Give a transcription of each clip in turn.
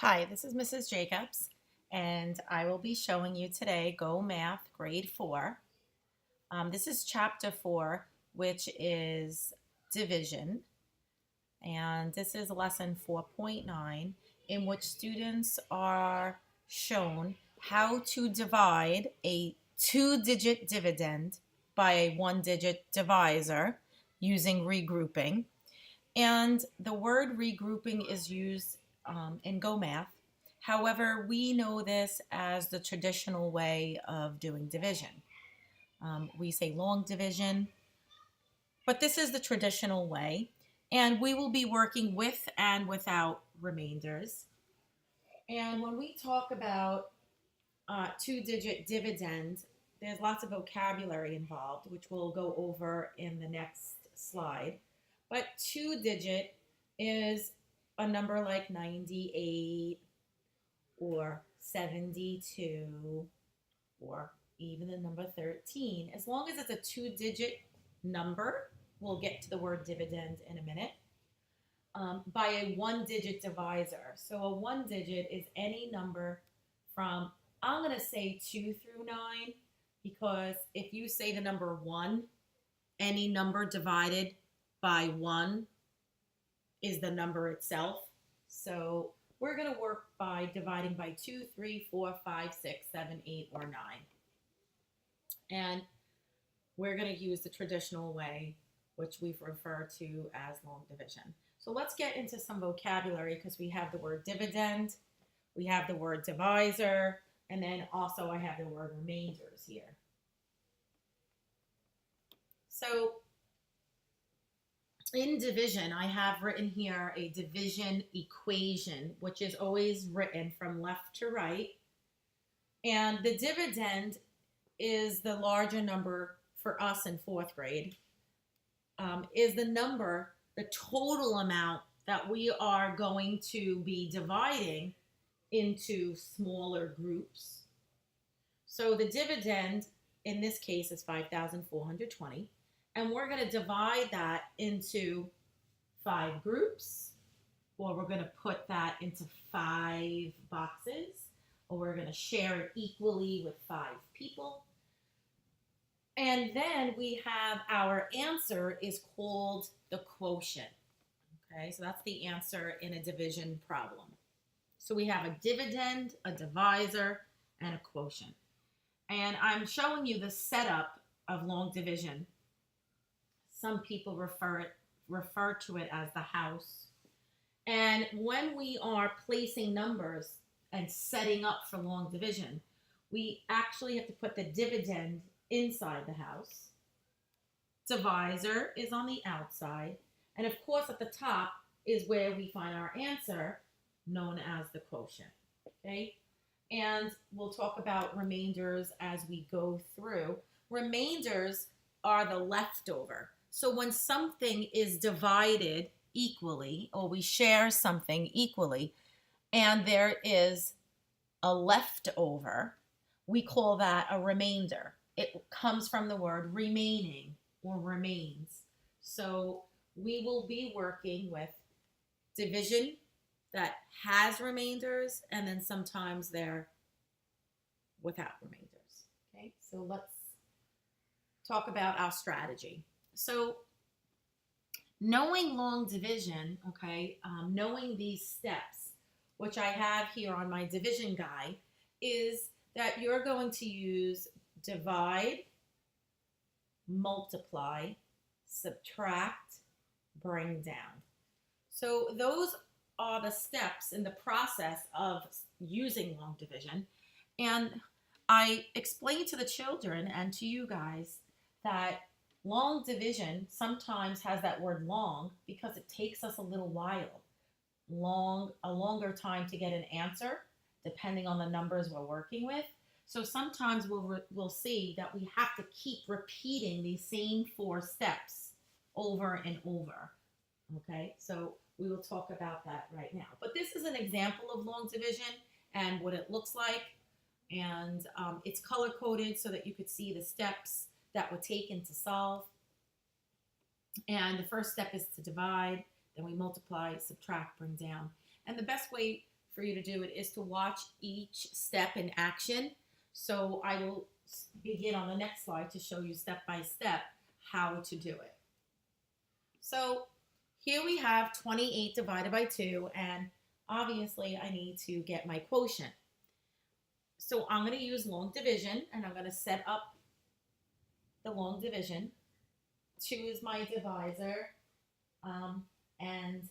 Hi, this is Mrs. Jacobs, and I will be showing you today GoMath Grade 4. This is Chapter 4, which is Division, and this is Lesson 4.9, in which students are shown how to divide a two-digit dividend by a one-digit divisor using regrouping. And the word regrouping is used in GoMath. However, we know this as the traditional way of doing division. We say long division, but this is the traditional way. And we will be working with and without remainders. And when we talk about two-digit dividend, there's lots of vocabulary involved, which we'll go over in the next slide. But two-digit is a number like 98 or 72 or even the number 13. As long as it's a two-digit number, we'll get to the word dividend in a minute, by a one-digit divisor. So a one-digit is any number from, I'm going to say 2 through 9, because if you say the number 1, any number divided by 1 is the number itself. So we're going to work by dividing by 2, 3, 4, 5, 6, 7, 8, or 9. And we're going to use the traditional way, which we've referred to as long division. So let's get into some vocabulary, because we have the word dividend, we have the word divisor, and then also I have the word remainders here. So in division, I have written here a division equation, which is always written from left to right. And the dividend is the larger number for us in fourth grade, is the number, the total amount that we are going to be dividing into smaller groups. So the dividend in this case is 5,420. And we're going to divide that into 5 groups, or we're going to put that into 5 boxes, or we're going to share it equally with 5 people. And then we have our answer is called the quotient. Okay, so that's the answer in a division problem. So we have a dividend, a divisor, and a quotient. And I'm showing you the setup of long division. Some people refer to it as the house. And when we are placing numbers and setting up for long division, we actually have to put the dividend inside the house. Divisor is on the outside. And of course, at the top is where we find our answer, known as the quotient. Okay? And we'll talk about remainders as we go through. Remainders are the leftover. So when something is divided equally, or we share something equally, and there is a leftover, we call that a remainder. It comes from the word remaining or remains. So we will be working with division that has remainders, and then sometimes they're without remainders. Okay, so let's talk about our strategy. So knowing long division, okay, knowing these steps, which I have here on my division guide, is that you're going to use divide, multiply, subtract, bring down. So those are the steps in the process of using long division. And I explained to the children and to you guys that long division sometimes has that word long because it takes us a little while, a longer time to get an answer, depending on the numbers we're working with. So sometimes we'll see that we have to keep repeating these same 4 steps over and over. Okay, so we will talk about that right now. But this is an example of long division and what it looks like. And it's color-coded so that you could see the steps that were taken to solve. And the first step is to divide, then we multiply, subtract, bring down. And the best way for you to do it is to watch each step in action. So I will begin on the next slide to show you step by step how to do it. So here we have 28 divided by 2, and obviously I need to get my quotient. So I'm going to use long division, and I'm going to set up the long division. 2 is my divisor, and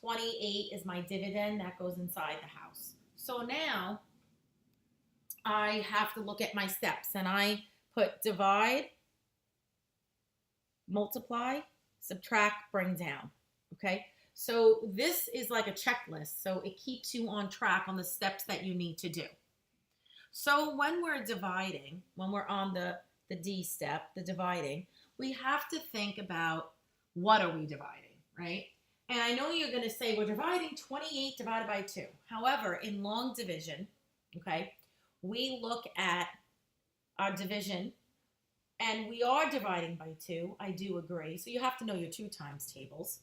28 is my dividend that goes inside the house. So now I have to look at my steps, and I put divide, multiply, subtract, bring down. Okay, so this is like a checklist, so it keeps you on track on the steps that you need to do. So when we're dividing, when we're on the D step, the dividing, we have to think about what are we dividing, right? And I know you're going to say we're dividing 28 divided by 2. However, in long division, okay, we look at our division, and we are dividing by 2. I do agree. So you have to know your 2 times tables.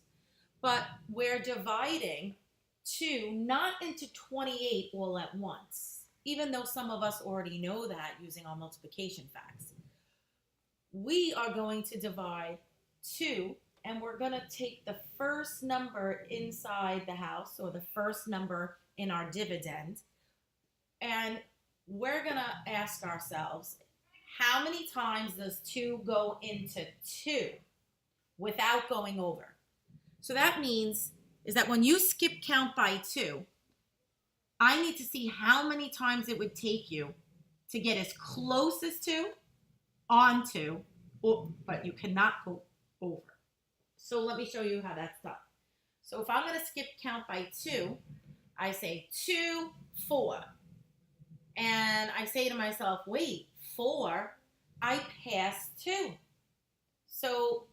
But we're dividing 2 not into 28 all at once, even though some of us already know that using our multiplication facts. We are going to divide 2, and we're going to take the first number inside the house, or the first number in our dividend, and we're going to ask ourselves, how many times does 2 go into 2 without going over? So that means is that when you skip count by 2, I need to see how many times it would take you to get as close as 2 on 2, but you cannot go over. So let me show you how that's done. So if I'm going to skip count by 2, I say 2, 4. And I say to myself, wait, 4, I passed 2. So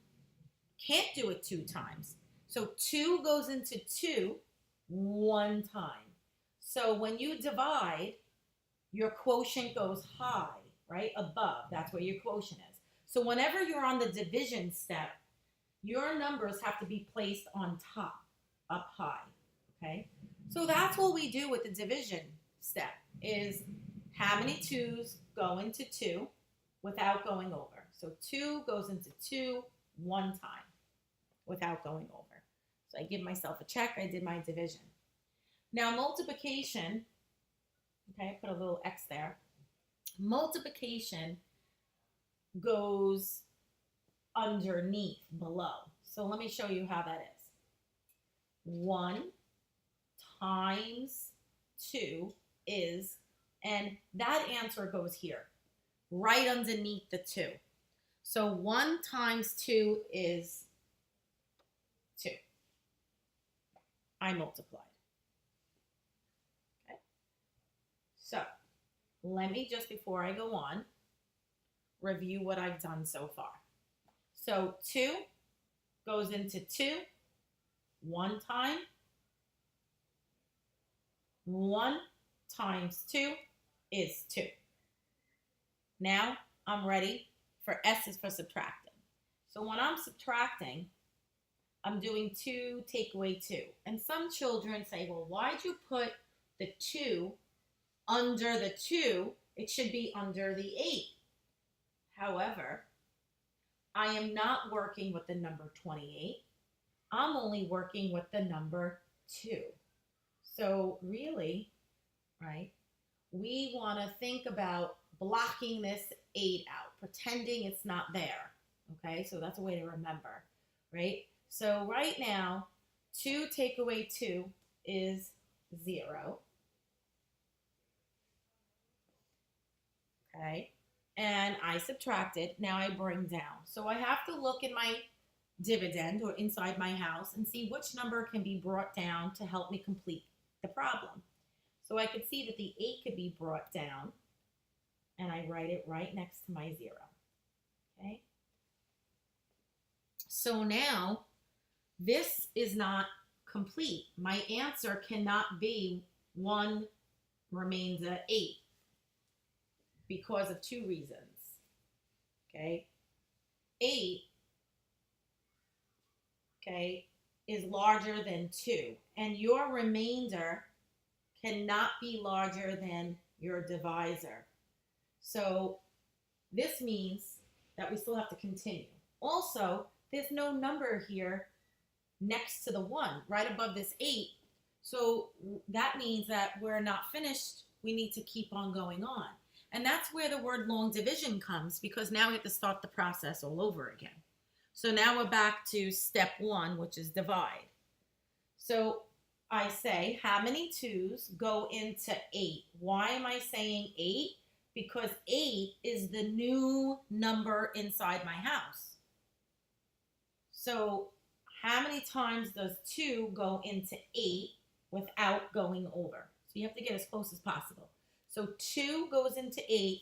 can't do it 2 times. So 2 goes into 2 1 time. So when you divide, your quotient goes high, right? Above. That's where your quotient is. So whenever you're on the division step, your numbers have to be placed on top, up high, okay? So that's what we do with the division step, is how many 2's go into 2 without going over. So 2 goes into 2 1 time without going over. So I give myself a check. I did my division. Now multiplication, okay, I put a little X there. Multiplication goes underneath, below. So let me show you how that is. 1 times 2 is, and that answer goes here, right underneath the 2. So 1 times 2 is 2. I multiplied. Okay. So let me, just before I go on, review what I've done so far. So 2 goes into 2 1 time. 1 times 2 is 2. Now I'm ready for S is for subtracting. So when I'm subtracting, I'm doing 2 take away 2. And some children say, well, why'd you put the 2 under the 2? It should be under the 8. However, I am not working with the number 28. I'm only working with the number 2. So really, right, we want to think about blocking this 8 out, pretending it's not there. Okay, so that's a way to remember, right? So right now, 2 take away 2 is 0. Okay, and I subtracted. Now I bring down. So I have to look in my dividend, or inside my house, and see which number can be brought down to help me complete the problem. So I could see that the 8 could be brought down, and I write it right next to my 0. Okay, so now this is not complete. My answer cannot be 1 remains at 8 because of 2 reasons. Okay, 8, okay, is larger than 2, and your remainder cannot be larger than your divisor. So this means that we still have to continue. Also, there's no number here next to the 1, right above this 8. So that means that we're not finished. We need to keep on going on. And that's where the word long division comes, because now we have to start the process all over again. So now we're back to step 1, which is divide. So I say, how many 2's go into 8? Why am I saying 8? Because 8 is the new number inside my house. So how many times does 2 go into 8 without going over? So you have to get as close as possible. So 2 goes into 8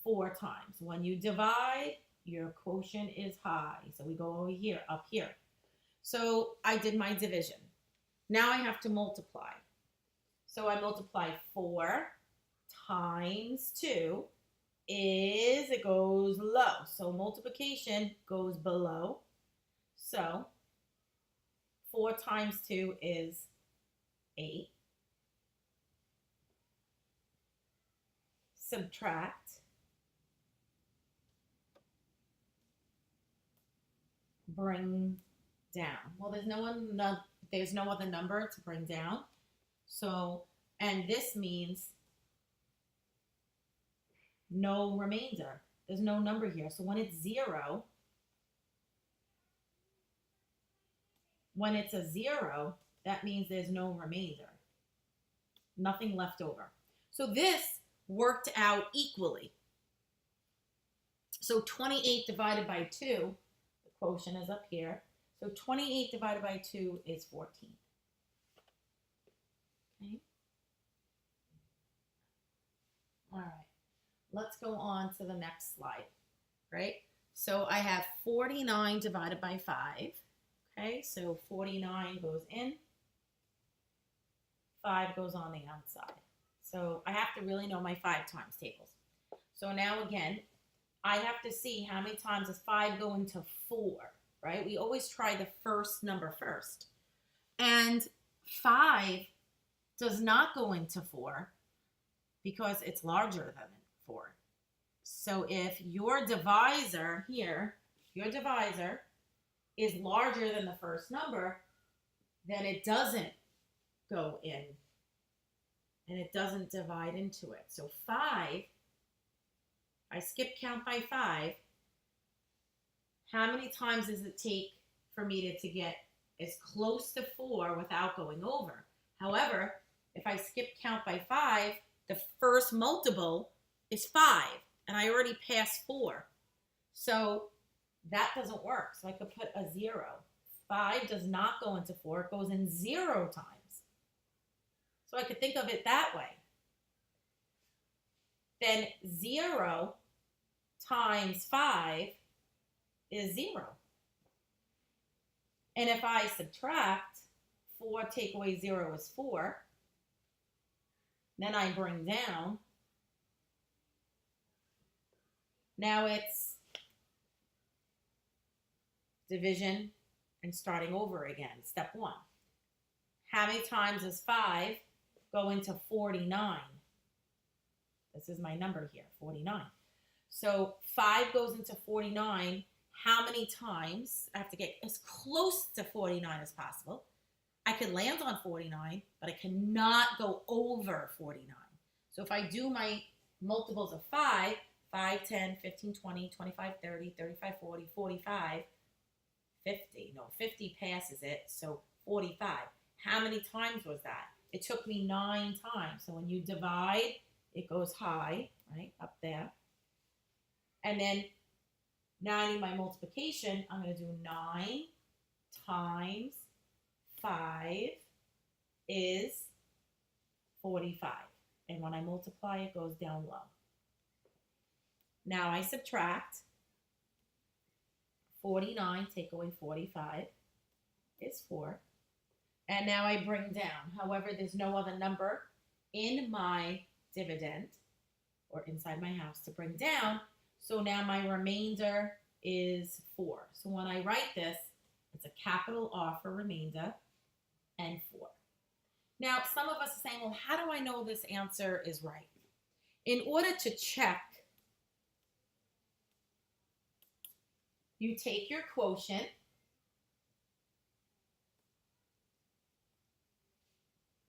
4 times. When you divide, your quotient is high. So we go over here, up here. So I did my division. Now I have to multiply. So I multiply 4 times 2 is, it goes low. So multiplication goes below. So 4 times 2 is 8. Subtract. Bring down. Well, there's no other number to bring down. So, and this means no remainder. There's no number here. So when it's 0, when it's a 0, that means there's no remainder. Nothing left over. So this worked out equally. So 28 divided by 2, the quotient is up here. So 28 divided by 2 is 14. Okay. All right. Let's go on to the next slide, right? So I have 49 divided by 5. Okay, so 49 goes in, 5 goes on the outside. So I have to really know my 5 times tables. So now again, I have to see how many times does 5 go into 4, right? We always try the first number first. And 5 does not go into 4 because it's larger than 4. So if your divisor here, your divisor is larger than the first number, then it doesn't go in and it doesn't divide into it. So 5, I skip count by 5. How many times does it take for me to get as close to 4 without going over? However, if I skip count by 5, the first multiple is 5, and I already passed 4. So that doesn't work. So I could put a 0. 5 does not go into 4. It goes in 0 times. So I could think of it that way. Then 0 times 5 is 0. And if I subtract, 4 take away 0 is 4. Then I bring down. Now it's division and starting over again. Step 1. How many times does 5 go into 49? This is my number here, 49. So 5 goes into 49. How many times? I have to get as close to 49 as possible. I can land on 49, but I cannot go over 49. So if I do my multiples of 5, 5, 10, 15, 20, 25, 30, 35, 40, 45, 50. No, 50 passes it, so 45. How many times was that? It took me 9 times. So when you divide, it goes high, right, up there. And then now I need my multiplication. I'm going to do 9 times 5 is 45. And when I multiply, it goes down low. Now I subtract. 49, take away 45 is 4. And now I bring down. However, there's no other number in my dividend or inside my house to bring down. So now my remainder is 4. So when I write this, it's a capital R for remainder and 4. Now, some of us are saying, well, how do I know this answer is right? In order to check, you take your quotient,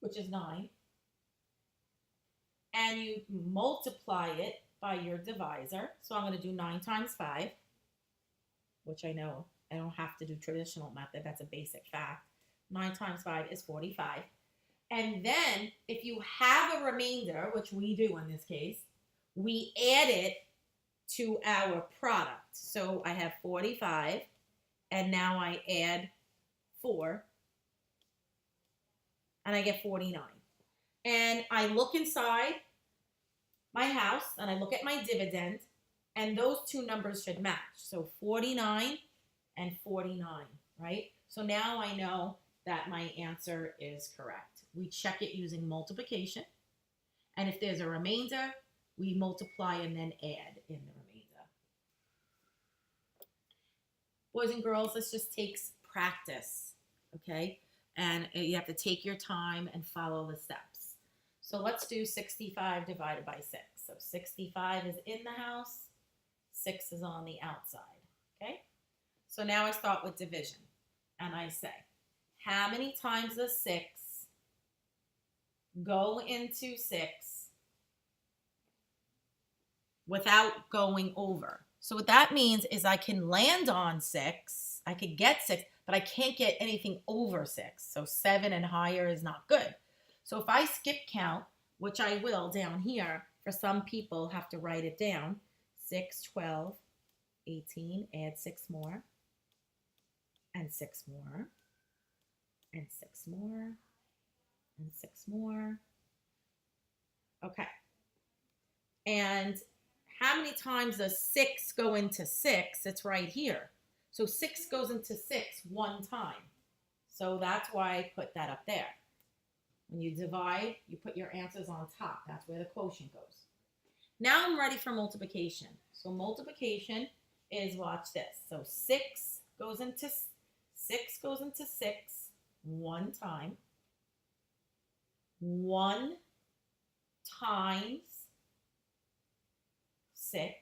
which is 9, and you multiply it by your divisor. So I'm going to do 9 times 5, which I know I don't have to do traditional method. That's a basic fact. 9 times 5 is 45. And then if you have a remainder, which we do in this case, we add it to our product. So I have 45, and now I add 4, and I get 49. And I look inside my house, and I look at my dividend, and those two numbers should match. So 49 and 49, right? So now I know that my answer is correct. We check it using multiplication, and if there's a remainder, we multiply and then add in the remainder. Boys and girls, this just takes practice, okay? And you have to take your time and follow the steps. So let's do 65 divided by 6. So 65 is in the house, 6 is on the outside, okay? So now I start with division, and I say, how many times does 6 go into 6 without going over? So what that means is I can land on 6, I could get 6, but I can't get anything over 6. So 7 and higher is not good. So if I skip count, which I will down here, for some people have to write it down, 6, 12, 18, add 6 more, and 6 more, and 6 more, and 6 more. Okay. And how many times does 6 go into 6? It's right here. So 6 goes into 6 one time. So that's why I put that up there. When you divide, you put your answers on top. That's where the quotient goes. Now I'm ready for multiplication. So multiplication is, watch this. So 6 goes into 6 one time. 1 times 6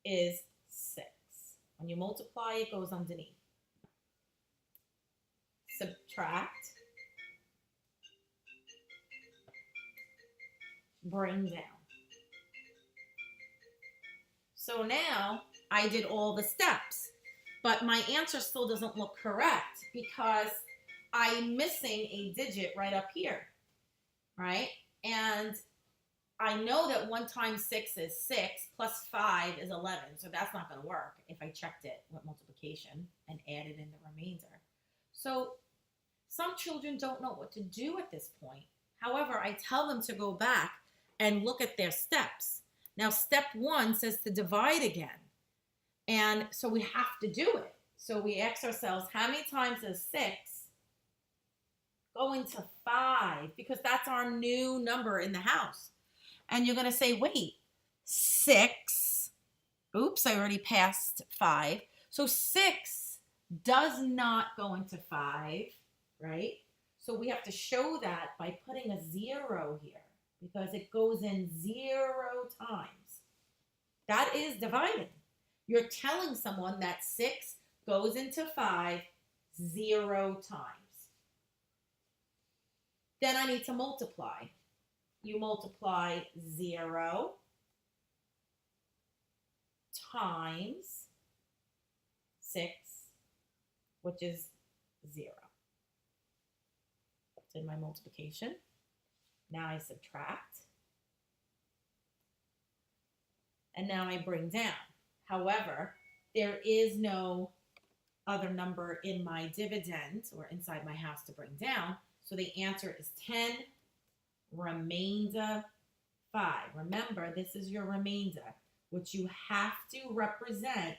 is 6. When you multiply, it goes underneath. Subtract. Bring down. So now I did all the steps, but my answer still doesn't look correct because I'm missing a digit right up here, right? And I know that 1 times 6 is 6 plus 5 is 11, so that's not going to work if I checked it with multiplication and added in the remainder. So some children don't know what to do at this point. However, I tell them to go back and look at their steps. Now, step 1 says to divide again. And so we have to do it. So we ask ourselves, how many times does 6 go into 5? Because that's our new number in the house. And you're going to say, wait, 6. Oops, I already passed 5. So 6 does not go into 5, right? So we have to show that by putting a 0 here, because it goes in 0 times. That is dividing. You're telling someone that 6 goes into 5 0 times. Then I need to multiply. You multiply 0 times 6, which is 0. Did my multiplication. Now I subtract. And now I bring down. However, there is no other number in my dividend or inside my house to bring down. So the answer is 10 remainder 5. Remember, this is your remainder, which you have to represent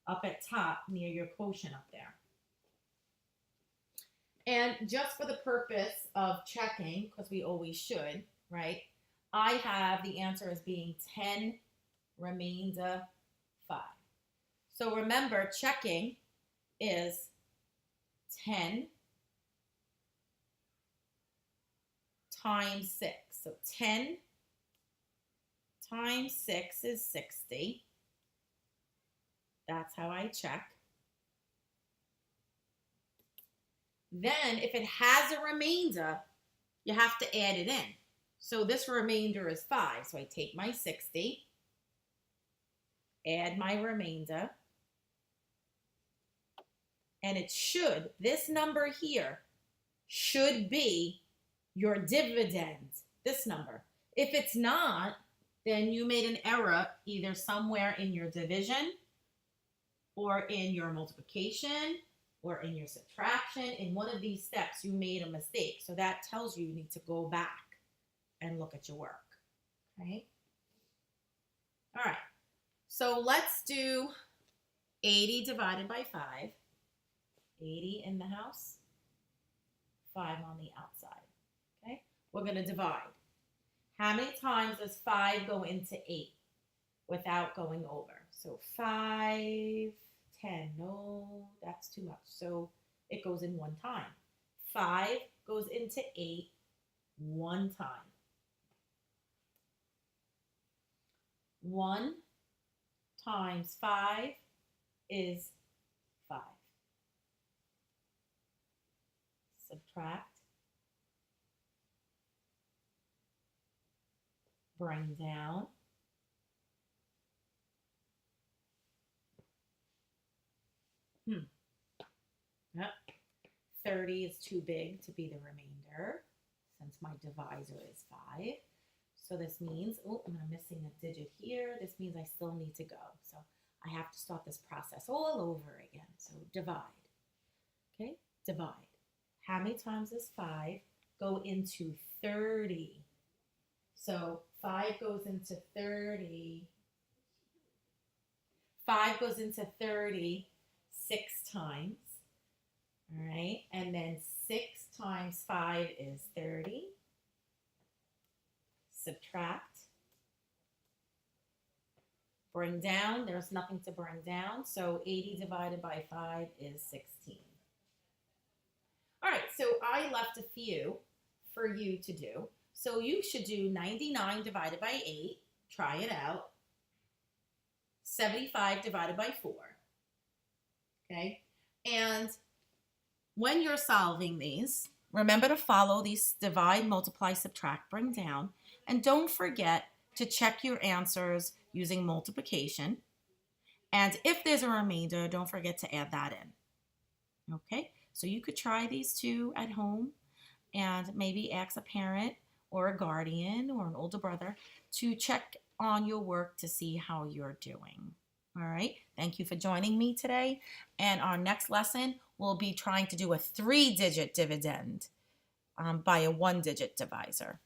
up at top near your quotient up there. And just for the purpose of checking, because we always should, right? I have the answer as being 10 remainder 5. So remember, checking is 10 times 6. So 10 times 6 is 60. That's how I check. Then if it has a remainder, you have to add it in. So this remainder is 5. So I take my 60, add my remainder, and it should, this number here should be your dividend, this number. If it's not, then you made an error either somewhere in your division or in your multiplication or in your subtraction. In one of these steps, you made a mistake. So that tells you need to go back and look at your work, okay? All right, so let's do 80 divided by 5. 80 in the house, 5 on the outside, okay? We're going to divide. How many times does 5 go into 8 without going over? So 5, 10, no, that's too much. So it goes in one time. 5 goes into 8 one time. 1 times 5 is 5. Subtract. Bring down. Yep. 30 is too big to be the remainder since my divisor is 5. So this means, oh, I'm missing a digit here. This means I still need to go. So I have to start this process all over again. So divide. Okay, divide. How many times does 5 go into 30? So 5 goes into 30. 5 goes into 30 6 times. All right, and then 6 times 5 is 30. Subtract. Bring down. There's nothing to bring down. So 80 divided by 5 is 16. All right, so I left a few for you to do. So you should do 99 divided by 8. Try it out. 75 divided by 4. Okay, and when you're solving these, remember to follow these divide, multiply, subtract, bring down, and don't forget to check your answers using multiplication. And if there's a remainder, don't forget to add that in. Okay, so you could try these two at home and maybe ask a parent or a guardian or an older brother to check on your work to see how you're doing. All right, thank you for joining me today. And our next lesson, we'll be trying to do a 3-digit dividend by a 1-digit divisor.